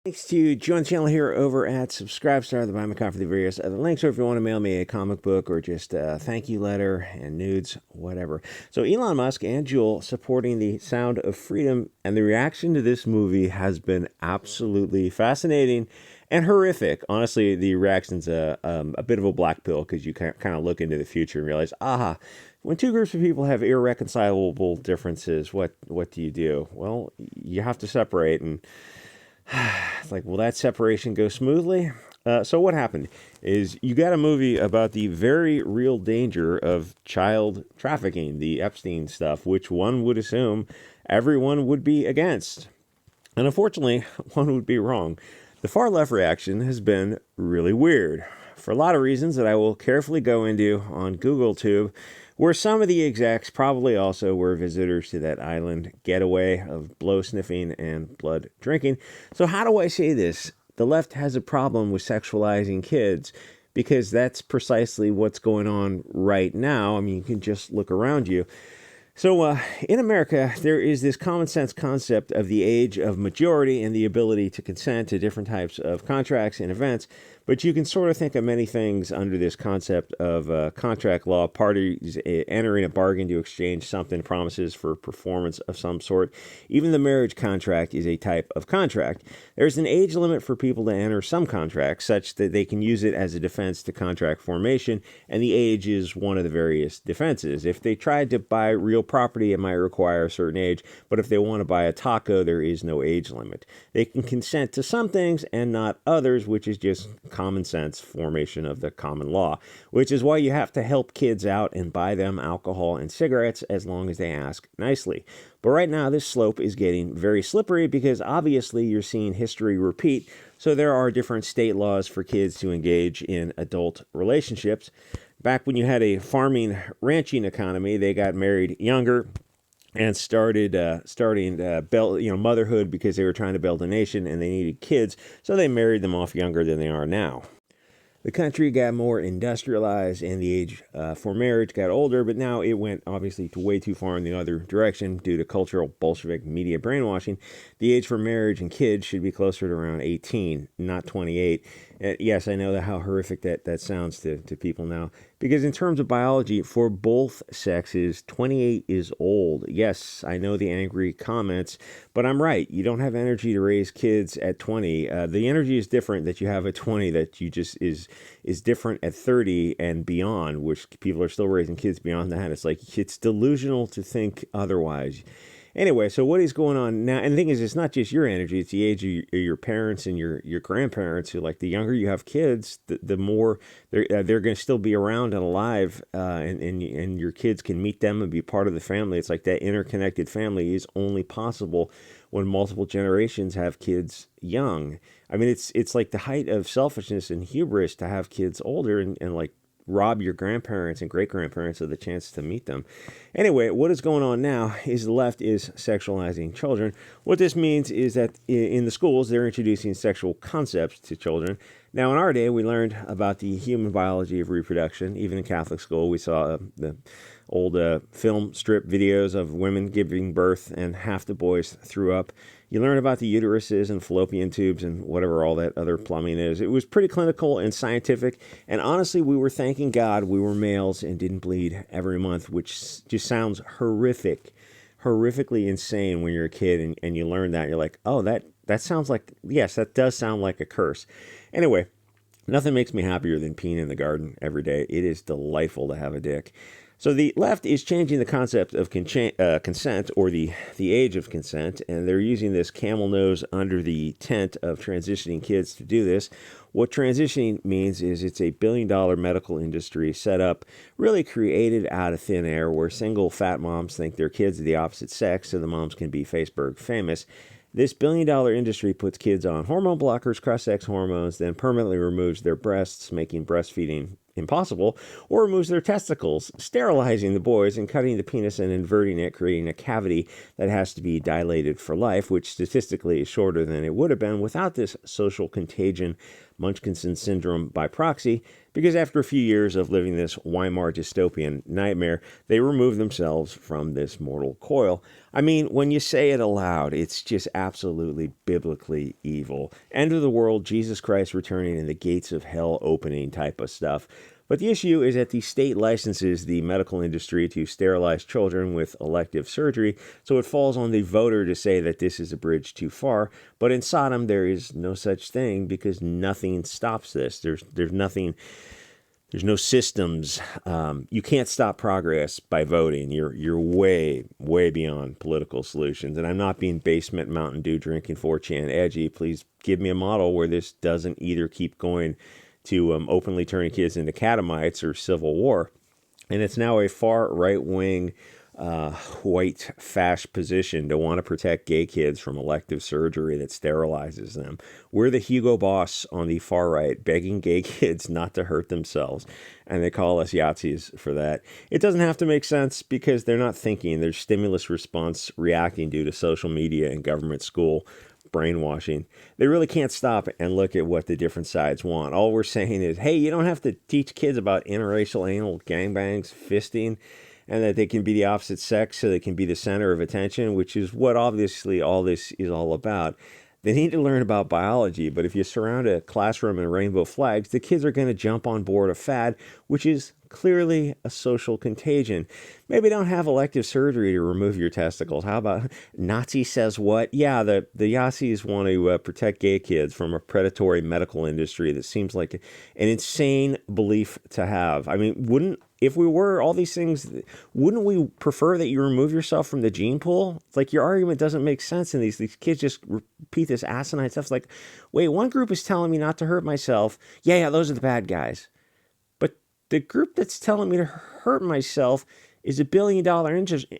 Thanks to join the channel here over at Subscribestar, the Buy Me Coffee, the various other links, or if you want to mail me a comic book or just a thank you letter and nudes, whatever. So Elon Musk and Juul supporting the Sound of Freedom, and the reaction to this movie has been absolutely fascinating and horrific. Honestly, the reaction's a bit of a black pill because you kind of look into the future and realize, when two groups of people have irreconcilable differences, what do you do? Well, you have to separate, and it's like, will that separation go smoothly? So what happened is you got a movie about the very real danger of child trafficking, the Epstein stuff, which one would assume everyone would be against. And unfortunately, one would be wrong. The far left reaction has been really weird for a lot of reasons that I will carefully go into on GoogleTube, where some of the execs probably also were visitors to that island getaway of blow sniffing and blood drinking. So how do I say this? The left has a problem with sexualizing kids because that's precisely what's going on right now. I mean, you can just look around you. So in America, there is this common sense concept of the age of majority and the ability to consent to different types of contracts and events. But you can sort of think of many things under this concept of contract law, parties entering a bargain to exchange something, promises for performance of some sort. Even the marriage contract is a type of contract. There's an age limit for people to enter some contracts such that they can use it as a defense to contract formation, and the age is one of the various defenses. If they tried to buy real property, it might require a certain age, but if they want to buy a taco, there is no age limit. They can consent to some things and not others, which is just common sense formation of the common law, which is why you have to help kids out and buy them alcohol and cigarettes as long as they ask nicely. But right now, this slope is getting very slippery because obviously you're seeing history repeat. So there are different state laws for kids to engage in adult relationships. Back when you had a farming, ranching economy, they got married younger and starting motherhood because they were trying to build a nation and they needed kids, so they married them off younger than they are now. The country got more industrialized and the age for marriage got older, but now it went obviously way too far in the other direction due to cultural Bolshevik media brainwashing. The age for marriage and kids should be closer to around 18, not 28. Yes, I know how horrific that sounds to people now, because in terms of biology, for both sexes, 28 is old. Yes, I know the angry comments, but I'm right. You don't have energy to raise kids at 20. The energy is different that you have at 20 that you just is different at 30 and beyond, which people are still raising kids beyond that. It's like, it's delusional to think otherwise. Anyway, so what is going on now? And the thing is, it's not just your energy; it's the age of your parents and your grandparents. Who, like, the younger you have kids, the more they're going to still be around and alive, and your kids can meet them and be part of the family. It's like that interconnected family is only possible when multiple generations have kids young. I mean, it's like the height of selfishness and hubris to have kids older and like rob your grandparents and great-grandparents of the chance to meet them. Anyway, what is going on now is the left is sexualizing children. What this means is that in the schools, they're introducing sexual concepts to children. Now, in our day, we learned about the human biology of reproduction. Even in Catholic school, we saw the old film strip videos of women giving birth and half the boys threw up. You learn about the uteruses and fallopian tubes and whatever all that other plumbing is. It was pretty clinical and scientific. And honestly, we were thanking God we were males and didn't bleed every month, which just sounds horrifically insane when you're a kid and you learn that. You're like, oh, that sounds like, yes, that does sound like a curse. Anyway, nothing makes me happier than peeing in the garden every day. It is delightful to have a dick. So the left is changing the concept of consent, or the age of consent, and they're using this camel nose under the tent of transitioning kids to do this. What transitioning means is it's a billion-dollar medical industry set up, really created out of thin air, where single fat moms think their kids are the opposite sex so the moms can be Facebook famous. This billion-dollar industry puts kids on hormone blockers, cross-sex hormones, then permanently removes their breasts, making breastfeeding impossible, or removes their testicles, sterilizing the boys and cutting the penis and inverting it, creating a cavity that has to be dilated for life, which statistically is shorter than it would have been without this social contagion Munchkinson syndrome by proxy, because after a few years of living this Weimar dystopian nightmare, they remove themselves from this mortal coil. I mean, when you say it aloud, it's just absolutely biblically evil. End of the world, Jesus Christ returning, and the gates of hell opening type of stuff. But the issue is that the state licenses the medical industry to sterilize children with elective surgery, so it falls on the voter to say that this is a bridge too far. But in Sodom, there is no such thing because nothing stops this. There's nothing. There's no systems. You can't stop progress by voting. You're way beyond political solutions. And I'm not being basement Mountain Dew drinking 4chan edgy. Please give me a model where this doesn't either keep going to openly turning kids into catamites or civil war. And it's now a far right-wing white fash position to want to protect gay kids from elective surgery that sterilizes them. We're the Hugo Boss on the far right, begging gay kids not to hurt themselves, and they call us Yahtzees for that. It doesn't have to make sense because they're not thinking. There's stimulus response reacting due to social media and government school brainwashing. They really can't stop and look at what the different sides want. All we're saying is, hey, you don't have to teach kids about interracial anal gangbangs, fisting, and that they can be the opposite sex so they can be the center of attention, which is what obviously all this is all about. They need to learn about biology, but if you surround a classroom in rainbow flags, the kids are going to jump on board a fad, which is clearly a social contagion. Maybe don't have elective surgery to remove your testicles. How about Nazi says what? Yeah, the Yahtzees want to protect gay kids from a predatory medical industry that seems like an insane belief to have. I mean, if we were all these things, wouldn't we prefer that you remove yourself from the gene pool? It's like your argument doesn't make sense, and these kids just repeat this asinine stuff. It's like, wait, one group is telling me not to hurt myself. Yeah, those are the bad guys. But the group that's telling me to hurt myself is $1 billion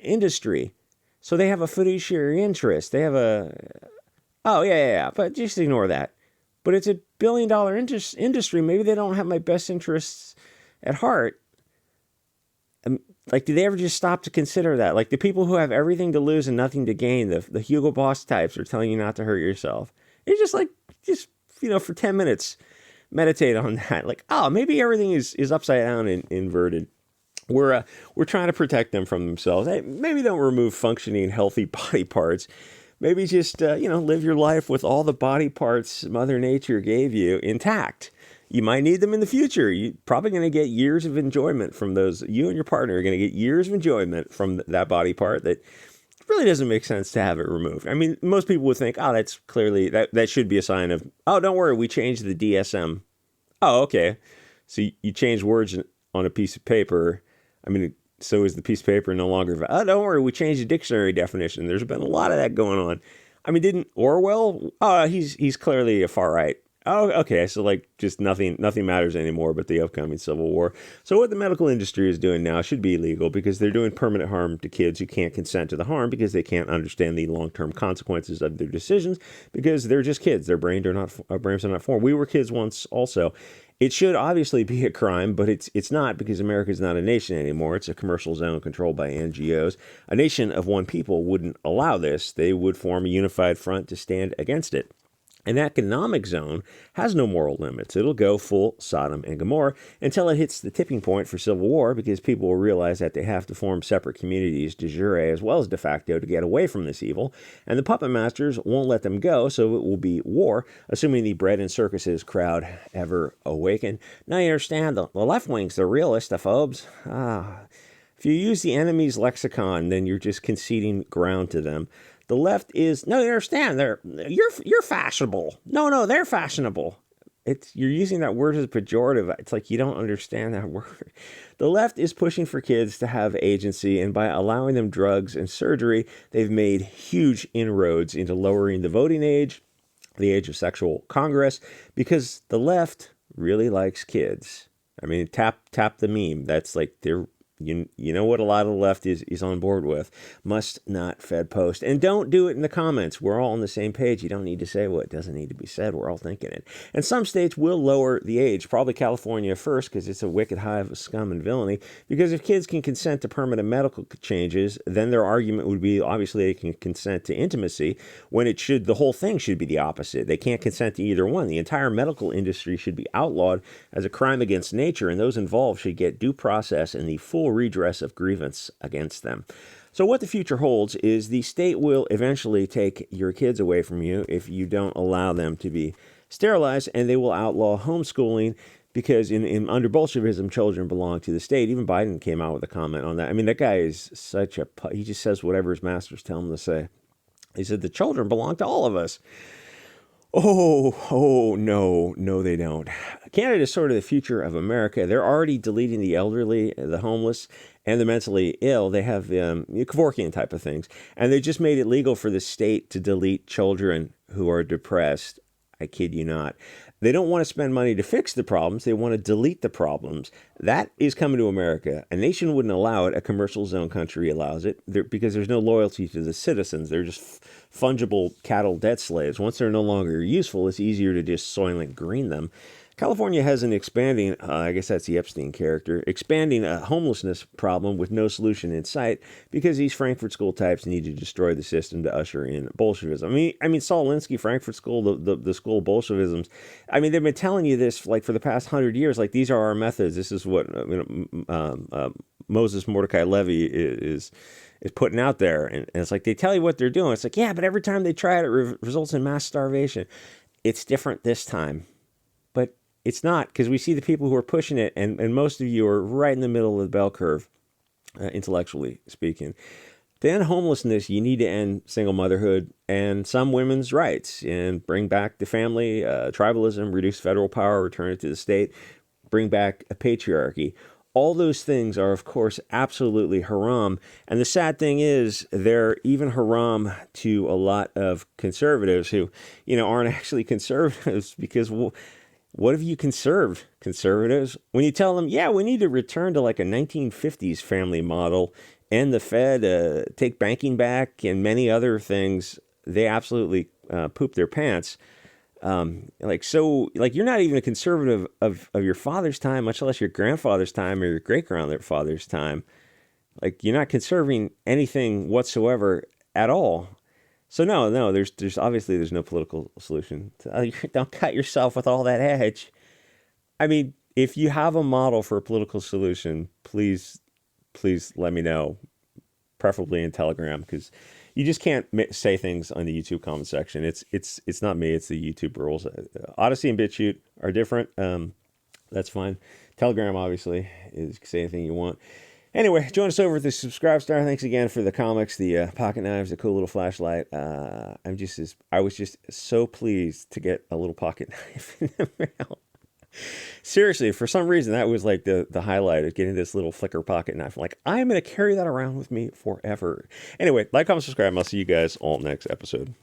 industry. So they have a fiduciary interest. They have but just ignore that. But it's $1 billion industry. Maybe they don't have my best interests at heart. Like, do they ever just stop to consider that? Like, the people who have everything to lose and nothing to gain, the Hugo Boss types are telling you not to hurt yourself. It's just for 10 minutes, meditate on that. Like, maybe everything is upside down and inverted. We're trying to protect them from themselves. Hey, maybe don't remove functioning, healthy body parts. Maybe just, live your life with all the body parts Mother Nature gave you intact. You might need them in the future. You're probably going to get years of enjoyment from those. You and your partner are going to get years of enjoyment from that body part that really doesn't make sense to have it removed. I mean, most people would think, that's clearly, that should be a sign of, don't worry, we changed the DSM. Oh, okay. So you changed words on a piece of paper. I mean, so is the piece of paper no longer, don't worry, we changed the dictionary definition. There's been a lot of that going on. I mean, didn't Orwell? He's clearly a far right. Oh, okay. So just nothing matters anymore but the upcoming Civil War. So what the medical industry is doing now should be illegal because they're doing permanent harm to kids who can't consent to the harm because they can't understand the long-term consequences of their decisions because they're just kids. Their brains are not formed. We were kids once also. It should obviously be a crime, but it's not because America is not a nation anymore. It's a commercial zone controlled by NGOs. A nation of one people wouldn't allow this. They would form a unified front to stand against it. An economic zone has no moral limits. It'll go full Sodom and Gomorrah until it hits the tipping point for civil war because people will realize that they have to form separate communities de jure as well as de facto to get away from this evil. And the puppet masters won't let them go, so it will be war, assuming the bread and circuses crowd ever awaken. Now you understand, the left wing's the realistophobes. If you use the enemy's lexicon, then you're just conceding ground to them. The left is, no, you understand, you're fashionable. No, they're fashionable. You're using that word as a pejorative. It's like you don't understand that word. The left is pushing for kids to have agency, and by allowing them drugs and surgery, they've made huge inroads into lowering the voting age, the age of sexual congress, because the left really likes kids. I mean, tap the meme. That's like You know what a lot of the left is on board with. Must not fed post. And don't do it in the comments. We're all on the same page. You don't need to say what doesn't need to be said. We're all thinking it. And some states will lower the age, probably California first, because it's a wicked hive of scum and villainy. Because if kids can consent to permanent medical changes, then their argument would be obviously they can consent to intimacy, when the whole thing should be the opposite. They can't consent to either one. The entire medical industry should be outlawed as a crime against nature, and those involved should get due process and the full redress of grievance against them. So what the future holds is the state will eventually take your kids away from you if you don't allow them to be sterilized, and they will outlaw homeschooling because under Bolshevism, children belong to the state. Even Biden came out with a comment on that. I mean, that guy is he just says whatever his masters tell him to say. He said the children belong to all of us. Oh, no, they don't. Canada is sort of the future of America. They're already deleting the elderly, the homeless, and the mentally ill. They have Kevorkian type of things. And they just made it legal for the state to delete children who are depressed. I kid you not. They don't want to spend money to fix the problems. They want to delete the problems. That is coming to America. A nation wouldn't allow it. A commercial zone country allows it because there's no loyalty to the citizens. They're just fungible cattle debt slaves. Once they're no longer useful, it's easier to just Soylent Green them. California has an expanding, I guess that's the Epstein character, expanding a homelessness problem with no solution in sight because these Frankfurt School types need to destroy the system to usher in Bolshevism. I mean, Saul Alinsky, Frankfurt School, the school of Bolshevism. I mean, they've been telling you this like for the past 100 years. Like, these are our methods. This is what Moses Mordecai Levy is putting out there, and it's like they tell you what they're doing. It's like, yeah, but every time they try it, it results in mass starvation. It's different this time, but it's not, because we see the people who are pushing it, and most of you are right in the middle of the bell curve, intellectually speaking. To end homelessness, you need to end single motherhood and some women's rights, and bring back the family, tribalism, reduce federal power, return it to the state, bring back a patriarchy. All those things are, of course, absolutely haram. And the sad thing is, they're even haram to a lot of conservatives who, aren't actually conservatives, because what have you conserved, conservatives? When you tell them, yeah, we need to return to like a 1950s family model, and the Fed, take banking back, and many other things, they absolutely poop their pants. You're not even a conservative of your father's time, much less your grandfather's time or your great-grandfather's time. Like, you're not conserving anything whatsoever at all. So no, there's obviously there's no political solution. Don't cut yourself with all that edge. I mean, if you have a model for a political solution, please let me know, preferably in Telegram, because you just can't say things on the YouTube comment section. It's not me. It's the YouTube rules. Odyssey and BitChute are different. That's fine. Telegram, obviously, is say anything you want. Anyway, join us over at the Subscribe Star. Thanks again for the comics, the pocket knives, the cool little flashlight. I was just so pleased to get a little pocket knife in the mail. Seriously, for some reason, that was like the highlight of getting this little flicker pocket knife. I'm like, I'm going to carry that around with me forever. Anyway, like, comment, subscribe. I'll see you guys all next episode.